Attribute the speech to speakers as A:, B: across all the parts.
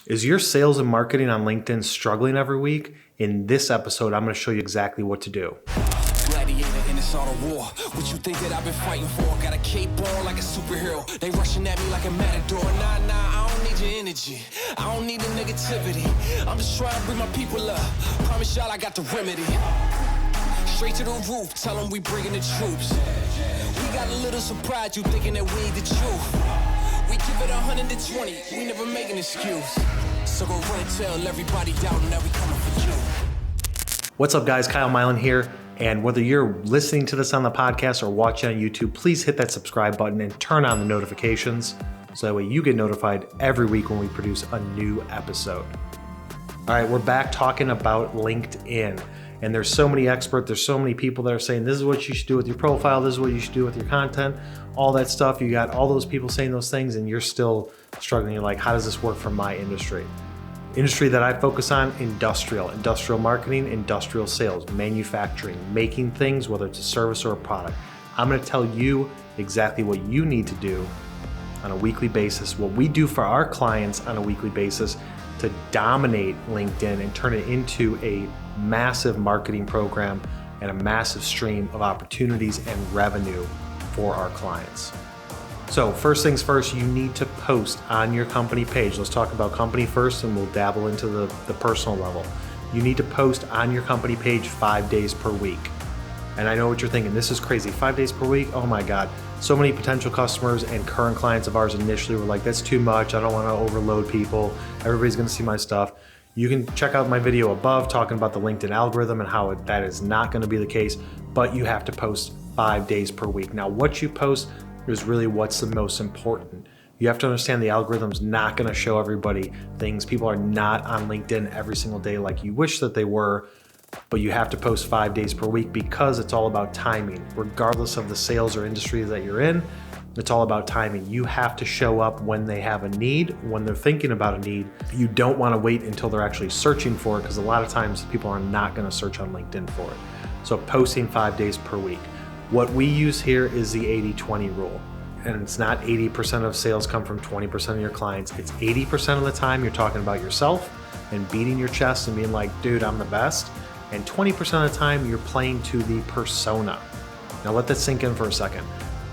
A: Is your sales and marketing on LinkedIn struggling every week? In this episode, I'm going to show you exactly what to do.
B: Gladiator in this art of war. What you think that I've been fighting for? Got a cape on like a superhero. They rushing at me like a matador. Nah, I don't need your energy. I don't need the negativity. I'm just trying to bring my people up. Promise y'all I got the remedy. Straight to the roof, tell them we bringing the troops. We got a little surprise, you thinking that we ain't the truth. We give it 120, we never make an excuse. So go run and tell everybody down that we coming for you.
A: What's up, guys? Kyle Milan here. And whether you're listening to this on the podcast or watching on YouTube, please hit that subscribe button and turn on the notifications so that way you get notified every week when we produce a new episode. All right, we're back talking about LinkedIn. And there's so many experts, there's so many people that are saying this is what you should do with your profile, this is what you should do with your content, all that stuff. You got all those people saying those things and you're still struggling. You're like, how does this work for my industry? Industry that I focus on, industrial marketing, industrial sales, manufacturing, making things, whether it's a service or a product. I'm gonna tell you exactly what you need to do on a weekly basis, what we do for our clients on a weekly basis to dominate LinkedIn and turn it into a massive marketing program and a massive stream of opportunities and revenue for our clients. So first things first, you need to post on your company page. Let's talk about company first and we'll dabble into the personal level. You need to post on your company page 5 days per week. And I know what you're thinking, this is crazy, 5 days per week? Oh my God. So many potential customers and current clients of ours initially were like, that's too much, I don't wanna overload people, everybody's gonna see my stuff. You can check out my video above talking about the LinkedIn algorithm and how that is not gonna be the case, but you have to post 5 days per week. Now, what you post is really what's the most important. You have to understand the algorithm's not gonna show everybody things. People are not on LinkedIn every single day like you wish that they were, but you have to post 5 days per week because it's all about timing. Regardless of the sales or industry that you're in, it's all about timing. You have to show up when they have a need, when they're thinking about a need. You don't wanna wait until they're actually searching for it because a lot of times people are not gonna search on LinkedIn for it. So posting 5 days per week. What we use here is the 80-20 rule. And it's not 80% of sales come from 20% of your clients. It's 80% of the time you're talking about yourself and beating your chest and being like, dude, I'm the best. And 20% of the time you're playing to the persona. Now let that sink in for a second,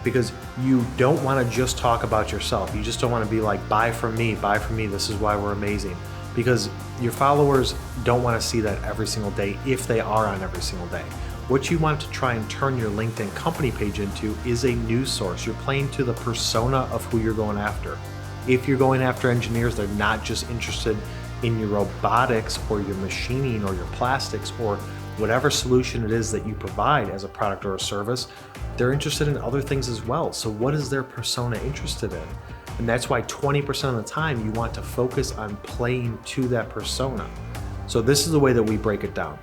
A: because you don't want to just talk about yourself. You just don't want to be like, buy from me, this is why we're amazing. Because your followers don't want to see that every single day if they are on every single day. What you want to try and turn your LinkedIn company page into is a news source. You're playing to the persona of who you're going after. If you're going after engineers, they're not just interested in your robotics or your machining or your plastics or whatever solution it is that you provide as a product or a service. They're interested in other things as well. So what is their persona interested in? And that's why 20% of the time you want to focus on playing to that persona. So this is the way that we break it down.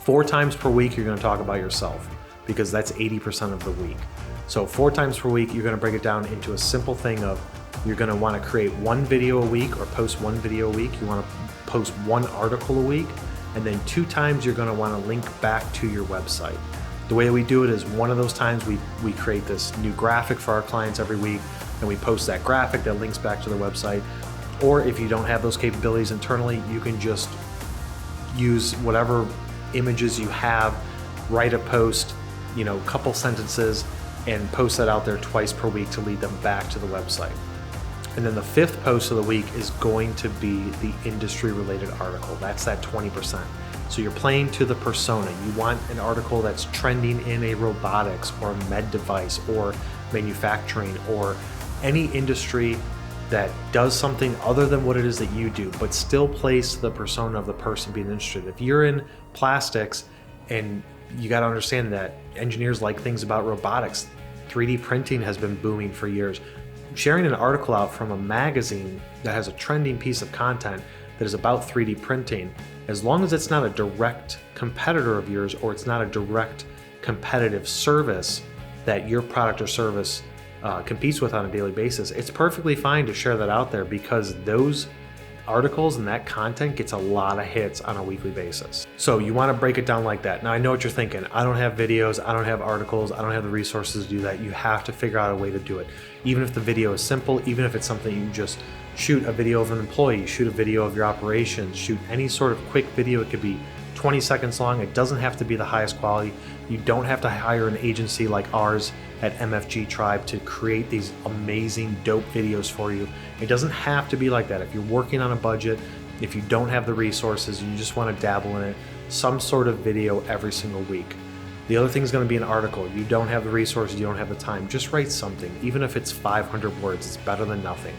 A: 4 times per week, you're gonna talk about yourself because that's 80% of the week. So 4 times per week, you're gonna break it down into a simple thing of you're gonna wanna create 1 video a week or post 1 video a week. You wanna post 1 article a week. And then 2 times you're gonna wanna link back to your website. The way that we do it is one of those times we create this new graphic for our clients every week and we post that graphic that links back to the website. Or if you don't have those capabilities internally, you can just use whatever images you have, write a post, couple sentences, and post that out there twice per week to lead them back to the website. And then the 5th post of the week is going to be the industry related article. That's that 20%. So you're playing to the persona. You want an article that's trending in a robotics or med device or manufacturing or any industry that does something other than what it is that you do, but still plays to the persona of the person being interested. If you're in plastics, and you got to understand that engineers like things about robotics, 3D printing has been booming for years. Sharing an article out from a magazine that has a trending piece of content that is about 3D printing, as long as it's not a direct competitor of yours or it's not a direct competitive service that your product or service competes with on a daily basis, it's perfectly fine to share that out there because those articles and that content gets a lot of hits on a weekly basis. So you want to break it down like that. Now I know what you're thinking. I don't have videos, I don't have articles, I don't have the resources to do that. You have to figure out a way to do it. Even if the video is simple, even if it's something you just shoot a video of an employee, shoot a video of your operations, shoot any sort of quick video. It could be 20 seconds long. It doesn't have to be the highest quality. You don't have to hire an agency like ours at MFG Tribe to create these amazing, dope videos for you. It doesn't have to be like that. If you're working on a budget, if you don't have the resources, you just want to dabble in it, some sort of video every single week. The other thing is going to be an article. You don't have the resources, you don't have the time. Just write something. Even if it's 500 words, it's better than nothing.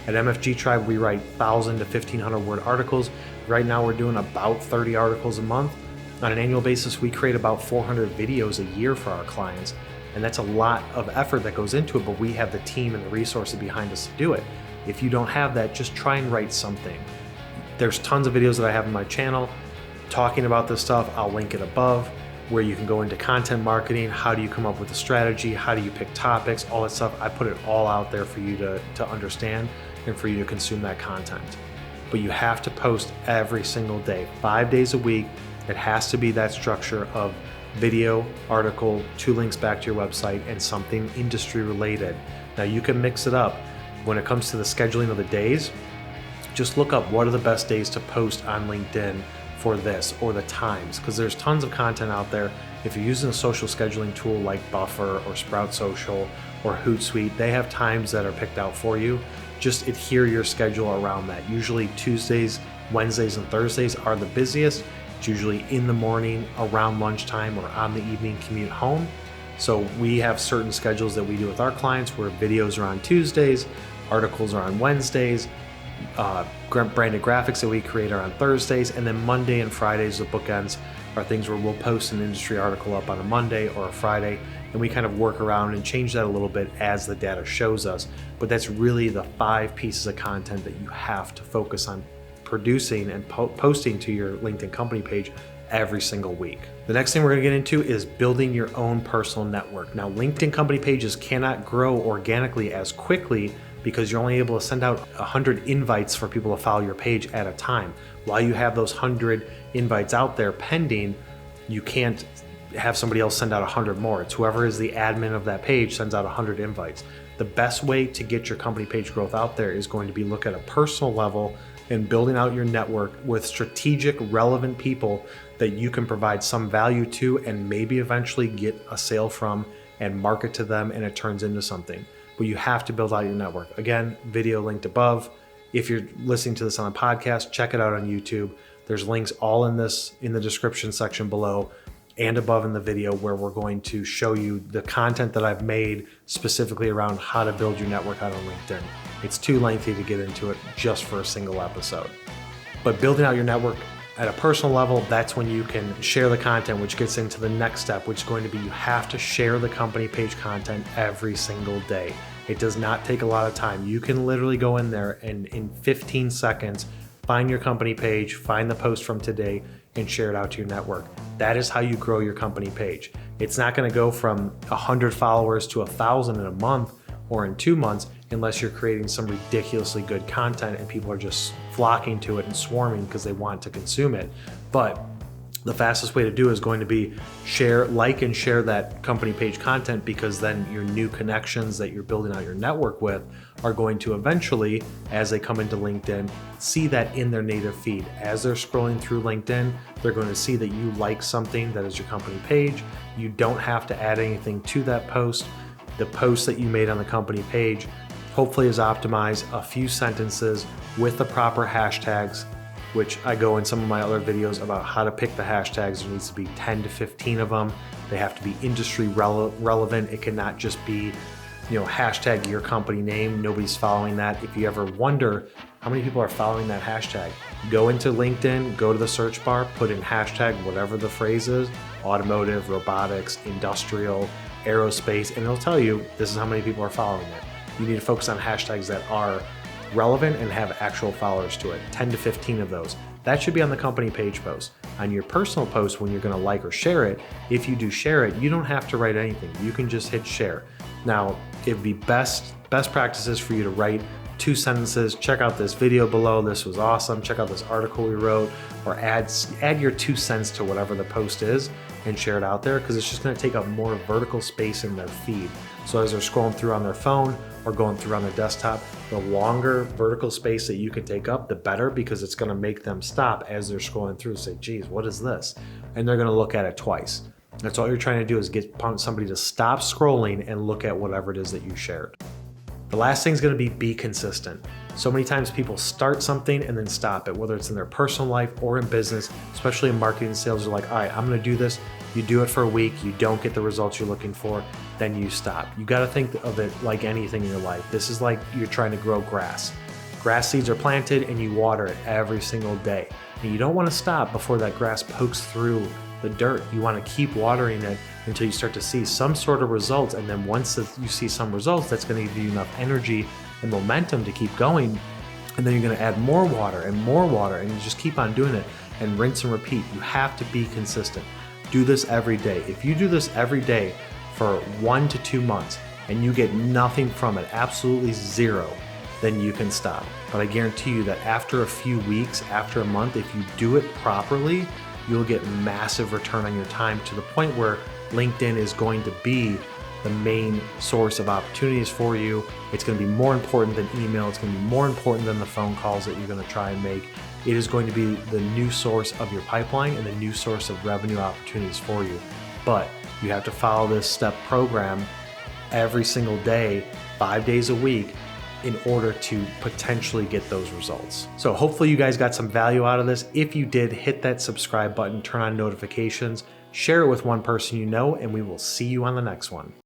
A: At MFG Tribe, we write 1,000 to 1,500 word articles. Right now, we're doing about 30 articles a month. On an annual basis, we create about 400 videos a year for our clients. And that's a lot of effort that goes into it, but we have the team and the resources behind us to do it. If you don't have that, just try and write something. There's tons of videos that I have on my channel talking about this stuff. I'll link it above, where you can go into content marketing. How do you come up with a strategy? How do you pick topics? All that stuff. I put it all out there for you to understand and for you to consume that content. But you have to post every single day, 5 days a week. It has to be that structure of video, article, 2 links back to your website, and something industry related. Now you can mix it up. When it comes to the scheduling of the days, just look up what are the best days to post on LinkedIn for this, or the times, because there's tons of content out there. If you're using a social scheduling tool like Buffer or Sprout Social or Hootsuite, they have times that are picked out for you. Just adhere your schedule around that. Usually Tuesdays, Wednesdays, and Thursdays are the busiest. It's usually in the morning, around lunchtime, or on the evening commute home. So we have certain schedules that we do with our clients where videos are on Tuesdays, articles are on Wednesdays, branded graphics that we create are on Thursdays, and then Monday and Fridays, the bookends, are things where we'll post an industry article up on a Monday or a Friday, and we kind of work around and change that a little bit as the data shows us. But that's really the 5 pieces of content that you have to focus on producing and posting to your LinkedIn company page every single week. The next thing we're going to get into is building your own personal network. Now, LinkedIn company pages cannot grow organically as quickly because you're only able to send out 100 invites for people to follow your page at a time. While you have those 100 invites out there pending, you can't have somebody else send out 100 more. It's whoever is the admin of that page sends out 100 invites. The best way to get your company page growth out there is going to be look at a personal level and building out your network with strategic, relevant people that you can provide some value to and maybe eventually get a sale from and market to them, and it turns into something. But you have to build out your network. Again, video linked above. If you're listening to this on a podcast, check it out on YouTube. There's links all in the description section below and above in the video, where we're going to show you the content that I've made specifically around how to build your network out on LinkedIn. It's too lengthy to get into it just for a single episode. But building out your network at a personal level, that's when you can share the content, which gets into the next step, which is going to be you have to share the company page content every single day. It does not take a lot of time. You can literally go in there and in 15 seconds, find your company page, find the post from today, and share it out to your network. That is how you grow your company page. It's not going to go from 100 followers to 1,000 in a month or in 2 months unless you're creating some ridiculously good content and people are just flocking to it and swarming because they want to consume it. But the fastest way to do it is going to be like and share that company page content, because then your new connections that you're building out your network with are going to eventually, as they come into LinkedIn, see that in their native feed. As they're scrolling through LinkedIn, they're going to see that you like something that is your company page. You don't have to add anything to that post. The post that you made on the company page hopefully is optimized, a few sentences with the proper hashtags, which I go in some of my other videos about how to pick the hashtags. There needs to be 10 to 15 of them. They have to be industry relevant. It cannot just be, hashtag your company name. Nobody's following that. If you ever wonder how many people are following that hashtag, go into LinkedIn, go to the search bar, put in hashtag whatever the phrase is, automotive, robotics, industrial, aerospace, and it'll tell you this is how many people are following it. You need to focus on hashtags that are relevant and have actual followers to it, 10 to 15 of those. That should be on the company page post. On your personal post, when you're going to like or share it, if you do share it, you don't have to write anything. You can just hit share. Now, it'd be best practices for you to write 2 sentences. Check out this video below. This was awesome. Check out this article we wrote, or add your 2 cents to whatever the post is and share it out there, because it's just going to take up more vertical space in their feed. So as they're scrolling through on their phone or going through on their desktop, the longer vertical space that you can take up, the better, because it's going to make them stop as they're scrolling through and say, geez, what is this? And they're going to look at it twice. That's all you're trying to do, is get somebody to stop scrolling and look at whatever it is that you shared. The last thing is going to be consistent. So many times people start something and then stop it, whether it's in their personal life or in business, especially in marketing and sales. They're like, all right, I'm going to do this. You do it for a week, you don't get the results you're looking for, then you stop. You got to think of it like anything in your life. This is like you're trying to grow grass. Grass seeds are planted and you water it every single day. And you don't want to stop before that grass pokes through the dirt. You want to keep watering it until you start to see some sort of results. And then once you see some results, that's going to give you enough energy and momentum to keep going. And then you're going to add more water, and you just keep on doing it and rinse and repeat. You have to be consistent. Do this every day. If you do this every day for 1 to 2 months and you get nothing from it, absolutely zero, then you can stop. But I guarantee you that after a few weeks, after a month, if you do it properly, you'll get massive return on your time, to the point where LinkedIn is going to be the main source of opportunities for you. It's going to be more important than email. It's going to be more important than the phone calls that you're going to try and make. It is going to be the new source of your pipeline and the new source of revenue opportunities for you. But you have to follow this step program every single day, 5 days a week, in order to potentially get those results. So hopefully you guys got some value out of this. If you did, hit that subscribe button, turn on notifications, share it with one person you know, and we will see you on the next one.